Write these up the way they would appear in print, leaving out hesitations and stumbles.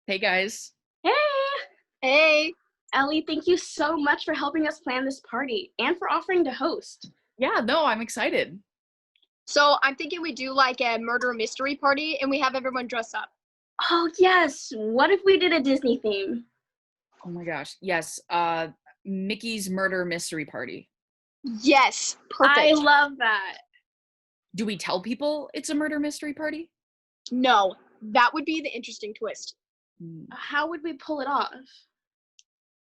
Hey guys. Hey! Hey. Ellie, thank you so much for helping us plan this party and for offering to host. Yeah, no, I'm excited. So I'm thinking we do like a murder mystery party and we have everyone dress up. Oh, yes. What if we did a Disney theme? Oh my gosh. Yes. Mickey's murder mystery party. Yes, perfect. I love that. Do we tell people it's a murder mystery party? No, that would be the interesting twist. How would we pull it off?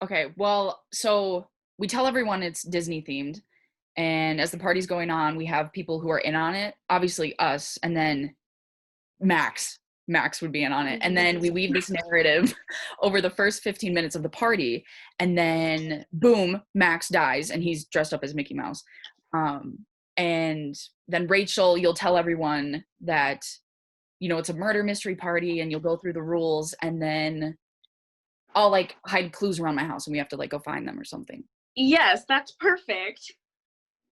Okay, well, so we tell everyone it's Disney themed, and as the party's going on, we have people who are in on it, obviously us, and then Max would be in on it. And then we weave this narrative over the first 15 minutes of the party, and then boom, Max dies and he's dressed up as Mickey Mouse. And then Rachel, you'll tell everyone that, you know, it's a murder mystery party and you'll go through the rules, and then I'll like hide clues around my house and we have to like go find them or something. Yes, that's perfect.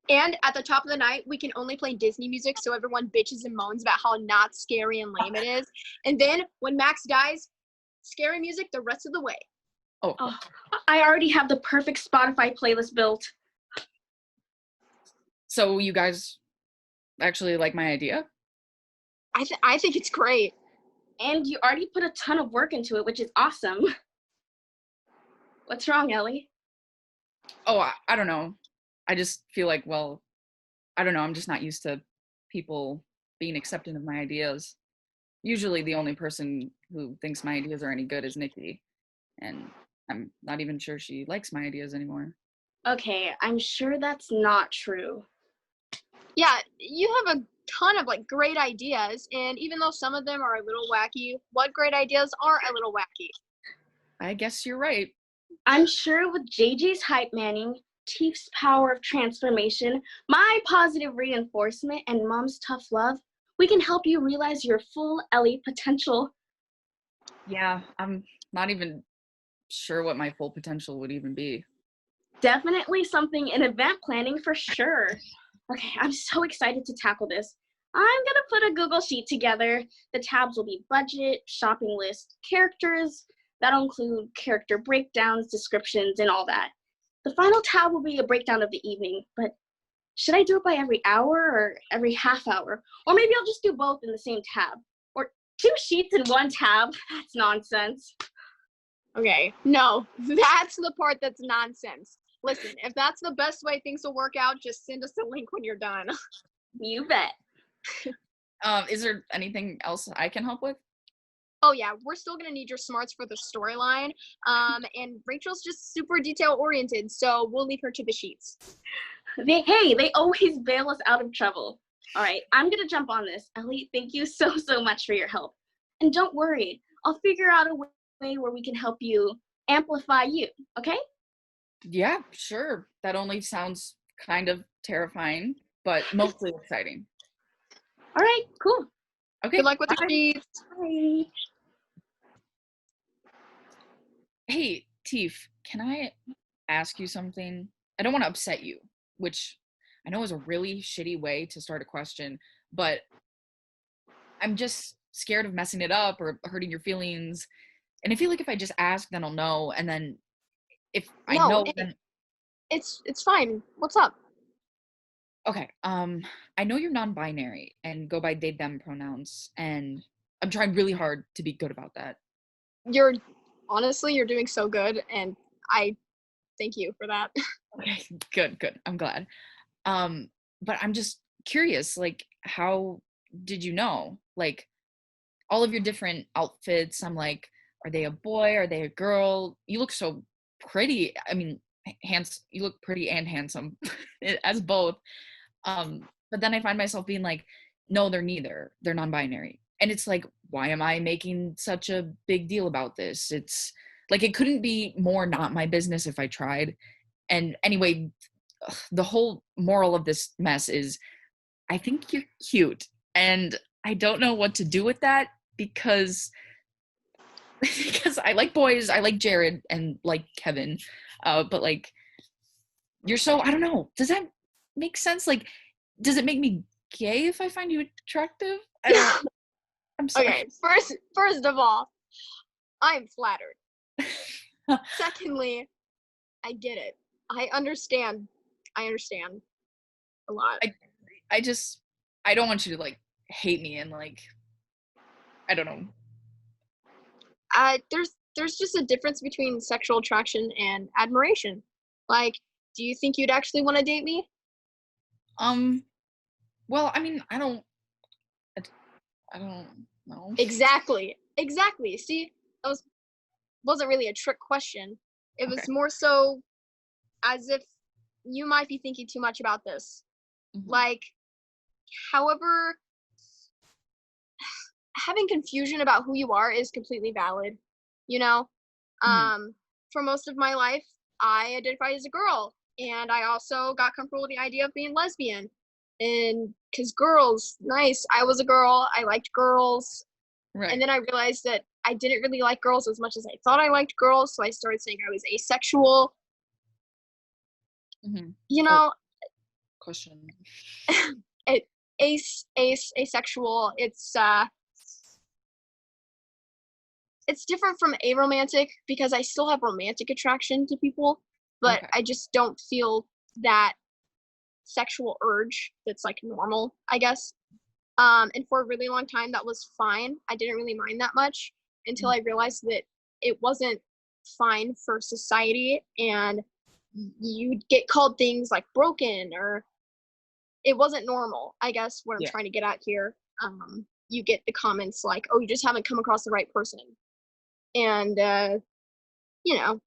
And at the top of the night, we can only play Disney music so everyone bitches and moans about how not scary and lame it is. And then when Max dies, scary music the rest of the way. Oh, I already have the perfect Spotify playlist built. so you guys actually like my idea? I think it's great. And you already put a ton of work into it, which is awesome. What's wrong, Ellie? Oh, I don't know. I just feel like, well, I don't know. I'm just not used to people being accepting of my ideas. Usually the only person who thinks my ideas are any good is Nikki. And I'm not even sure she likes my ideas anymore. Okay, I'm sure that's not true. Yeah, you have a ton of like great ideas, and even though some of them are a little wacky, what great ideas are a little wacky? I guess you're right. I'm sure with JJ's hype manning, Tief's power of transformation, my positive reinforcement, and Mom's tough love, we can help you realize your full Ellie potential. Yeah, I'm not even sure what my full potential would even be. Definitely something in event planning for sure. Okay, I'm so excited to tackle this. I'm gonna put a Google Sheet together. The tabs will be budget, shopping list, characters. That'll include character breakdowns, descriptions, and all that. The final tab will be a breakdown of the evening, but should I do it by every hour or every half hour? Or maybe I'll just do both in the same tab. Or 2 sheets in 1 tab. That's nonsense. Okay, no, that's the part that's nonsense. Listen, if that's the best way things will work out, just send us a link when you're done. You bet. Is there anything else I can help with? Oh yeah, we're still gonna need your smarts for the storyline. And Rachel's just super detail oriented, so we'll leave her to the sheets. They always bail us out of trouble. All right, I'm gonna jump on this. Ellie, thank you so much for your help. And don't worry, I'll figure out a way where we can help you amplify you, okay? Yeah, sure. That only sounds kind of terrifying, but mostly exciting. All right, cool. Okay. Good luck with the sheets. Bye. Hey, Tief, can I ask you something? I don't want to upset you, which I know is a really shitty way to start a question, but I'm just scared of messing it up or hurting your feelings. And I feel like if I just ask, then I'll know. And then if I know, then It's fine. What's up? okay. I know you're non-binary and go by they them pronouns, and I'm trying really hard to be good about that. You're doing so good, and I thank you for that. Okay, good. I'm glad. But I'm just curious, like, how did you know? Like, all of your different outfits, I'm like, are they a boy? Are they a girl? You look so pretty. I mean, you look pretty and handsome as both. But then I find myself being like, no, they're neither. They're non-binary. And it's like, why am I making such a big deal about this? It's like, it couldn't be more not my business if I tried. And anyway, the whole moral of this mess is I think you're cute. And I don't know what to do with that because I like boys. I like Jared and like Kevin. But like, you're so, I don't know. Does that make sense? Like, does it make me gay if I find you attractive? I don't, I'm sorry. Okay, first of all, I'm flattered. Secondly, I get it. I understand. I understand a lot. I just, I don't want you to like hate me and like, I don't know. There's just a difference between sexual attraction and admiration. Like, do you think you'd actually want to date me? Well, I mean, I don't know. Exactly. Exactly. See, that wasn't really a trick question. It was Okay. more so as if you might be thinking too much about this. Mhm. Like, however, having confusion about who you are is completely valid. You know, Mhm. for most of my life, I identified as a girl, and I also got comfortable with the idea of being lesbian. And because girls, nice, I was a girl, I liked girls, and Right. then I realized that I didn't really like girls as much as I thought I liked girls, so I started saying I was asexual. Mhm. You Oh, know, question. it asexual. It's different from aromantic because I still have romantic attraction to people, but Okay. I just don't feel that sexual urge that's like normal, I guess. And for a really long time, that was fine. I didn't really mind that much until Mhm. I realized that it wasn't fine for society, and you'd get called things like broken, or it wasn't normal, I guess, what I'm Yeah. trying to get at here. You get the comments like, oh, you just haven't come across the right person. And, you know,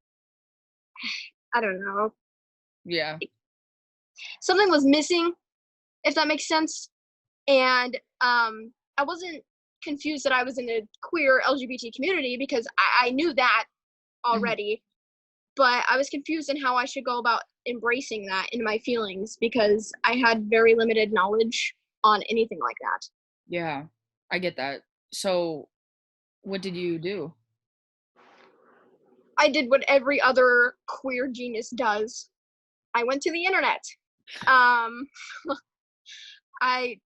I don't know. Yeah. Something was missing, if that makes sense. And I wasn't confused that I was in the queer LGBT community because I knew that Mhm. already, but I was confused in how I should go about embracing that in my feelings because I had very limited knowledge on anything like that. Yeah. I get that. So, what did you do? I did what every other queer genius does. I went to the internet. Um, I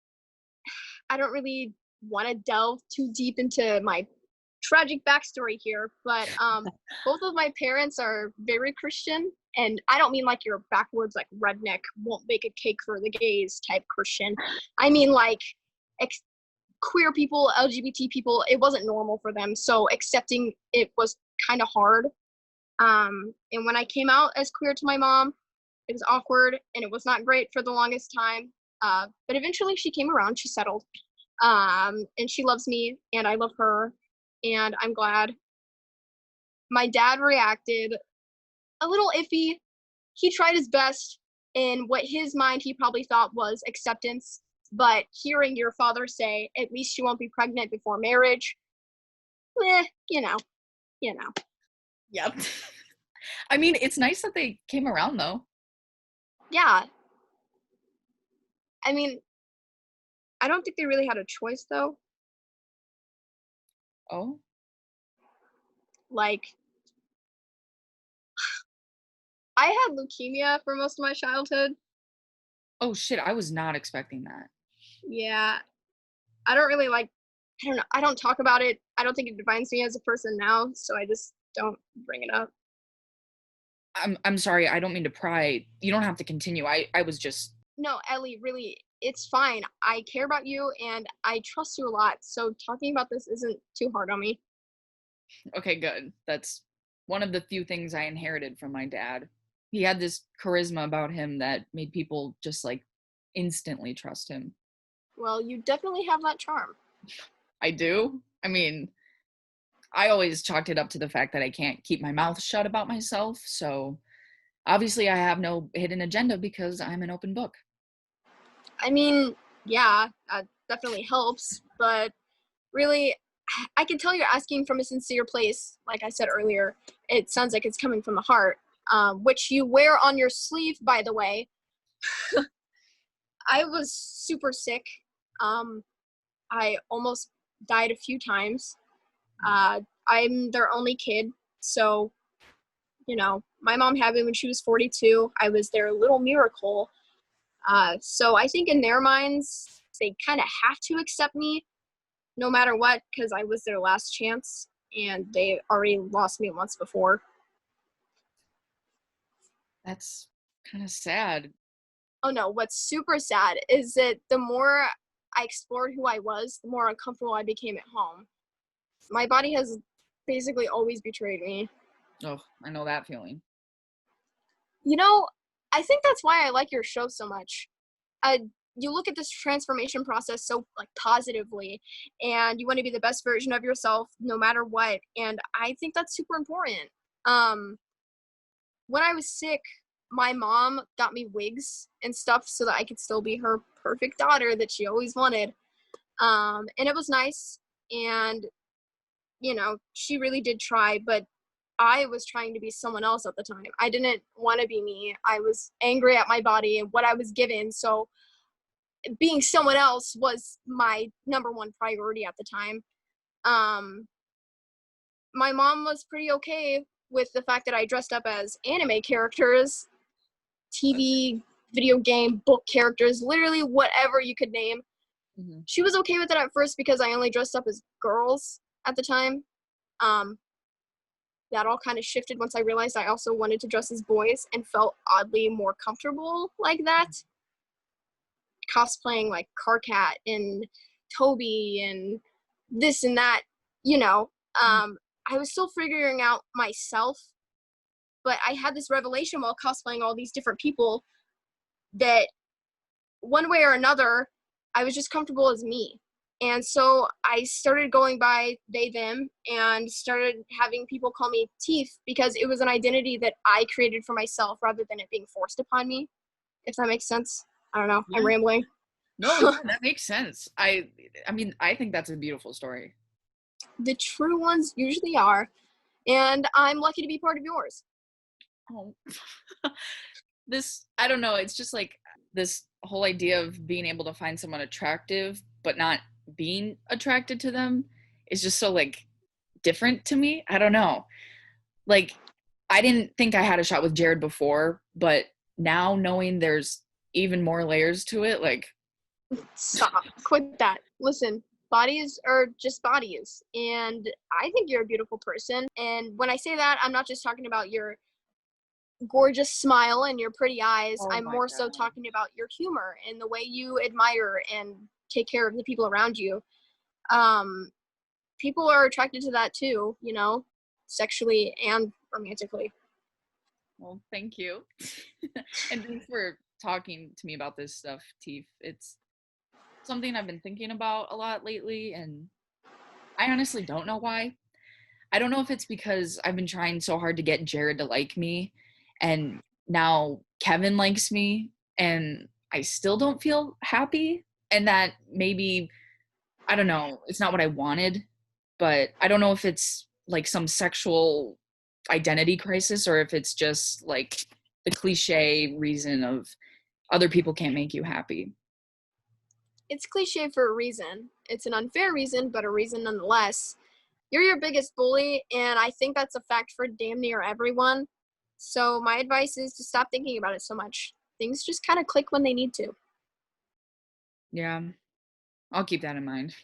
I don't really want to delve too deep into my tragic backstory here, but both of my parents are very Christian, and I don't mean like your backwards, like redneck, won't bake a cake for the gays type Christian. I mean like ex- queer people, LGBT people. It wasn't normal for them, so accepting it was kind of hard. And when I came out as queer to my mom, it was awkward and it was not great for the longest time. But eventually she came around, she settled. And she loves me and I love her and I'm glad. My dad reacted a little iffy. He tried his best in what his mind he probably thought was acceptance. But hearing your father say, at least you won't be pregnant before marriage, eh, you know. Yep. I mean, it's nice that they came around though. Yeah. I mean, I don't think they really had a choice though. Oh. Like, I had leukemia for most of my childhood. Oh shit, I was not expecting that. Yeah, I don't really like, I don't know, I don't talk about it. I don't think it defines me as a person now, so I just don't bring it up. I'm sorry, I don't mean to pry. You don't have to continue. I was just No, Ellie, really, it's fine. I care about you and I trust you a lot, so talking about this isn't too hard on me. okay, good. That's one of the few things I inherited from my dad. He had this charisma about him that made people just like instantly trust him. Well, you definitely have that charm. I do. I mean, I always chalked it up to the fact that I can't keep my mouth shut about myself. So obviously, I have no hidden agenda because I'm an open book. I mean, yeah, that definitely helps, but really, I can tell you're asking from a sincere place. Like I said earlier, it sounds like it's coming from the heart, which you wear on your sleeve, by the way. I was super sick. Um, I almost died a few times. I'm their only kid, so my mom had me when she was 42. I was their little miracle. So I think in their minds, they kind of have to accept me no matter what because I was their last chance. and they already lost me once before. That's kind of sad. Oh no, what's super sad is that the more I explored who I was, the more uncomfortable I became at home. My body has basically always betrayed me. Oh, I know that feeling. You know, I think that's why I like your show so much. You look at this transformation process so like positively, and you want to be the best version of yourself no matter what, and I think that's super important. When I was sick, my mom got me wigs and stuff so that I could still be her perfect daughter that she always wanted. And it was nice, and you know, she really did try, but I was trying to be someone else at the time. I didn't want to be me. I was angry at my body and what I was given, so being someone else was my number one priority at the time. My mom was pretty okay with the fact that I dressed up as anime characters, TV, video game, book characters, literally whatever you could name. Mm-hmm. She was okay with it at first because I only dressed up as girls at the time. That all kind of shifted once I realized I also wanted to dress as boys and felt oddly more comfortable like that. Cosplaying like Carcat and Toby and this and that, you know. I was still figuring out myself, but I had this revelation while cosplaying all these different people that one way or another, I was just comfortable as me. And so I started going by they, them, and started having people call me Tief because it was an identity that I created for myself rather than it being forced upon me, if that makes sense. I don't know. Yeah. I'm rambling. No, that makes sense. I mean, I think that's a beautiful story. The true ones usually are, and I'm lucky to be part of yours. Oh. I don't know, it's just like this whole idea of being able to find someone attractive but not being attracted to them is just so like different to me. I don't know. Like, I didn't think I had a shot with Jared before, but now knowing there's even more layers to it, like... Stop. Quit that. Listen, bodies are just bodies, and I think you're a beautiful person, and when I say that, I'm not just talking about your gorgeous smile and your pretty eyes. I'm more so talking about your humor and the way you admire and take care of the people around you. People are attracted to that too, you know, sexually and romantically. Well, thank you. And thanks for talking to me about this stuff, Tief. It's something I've been thinking about a lot lately, and I honestly don't know why. I don't know if it's because I've been trying so hard to get Jared to like me, and now Kevin likes me, and I still don't feel happy, and that maybe, I don't know, it's not what I wanted, but I don't know if it's like some sexual identity crisis or if it's just like the cliche reason of other people can't make you happy. It's cliche for a reason. It's an unfair reason, but a reason nonetheless. You're your biggest bully, and I think that's a fact for damn near everyone. So my advice is to stop thinking about it so much. Things just kind of click when they need to. Yeah, I'll keep that in mind.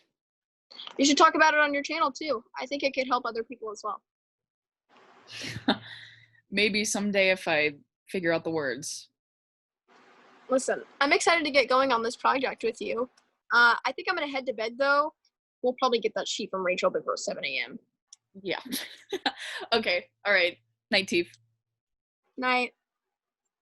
You should talk about it on your channel too. I think it could help other people as well. Maybe someday if I figure out the words. Listen, I'm excited to get going on this project with you. I think I'm going to head to bed though. We'll probably get that sheet from Rachel before 7 a.m. Yeah. Okay. All right. Night, Tief. Night.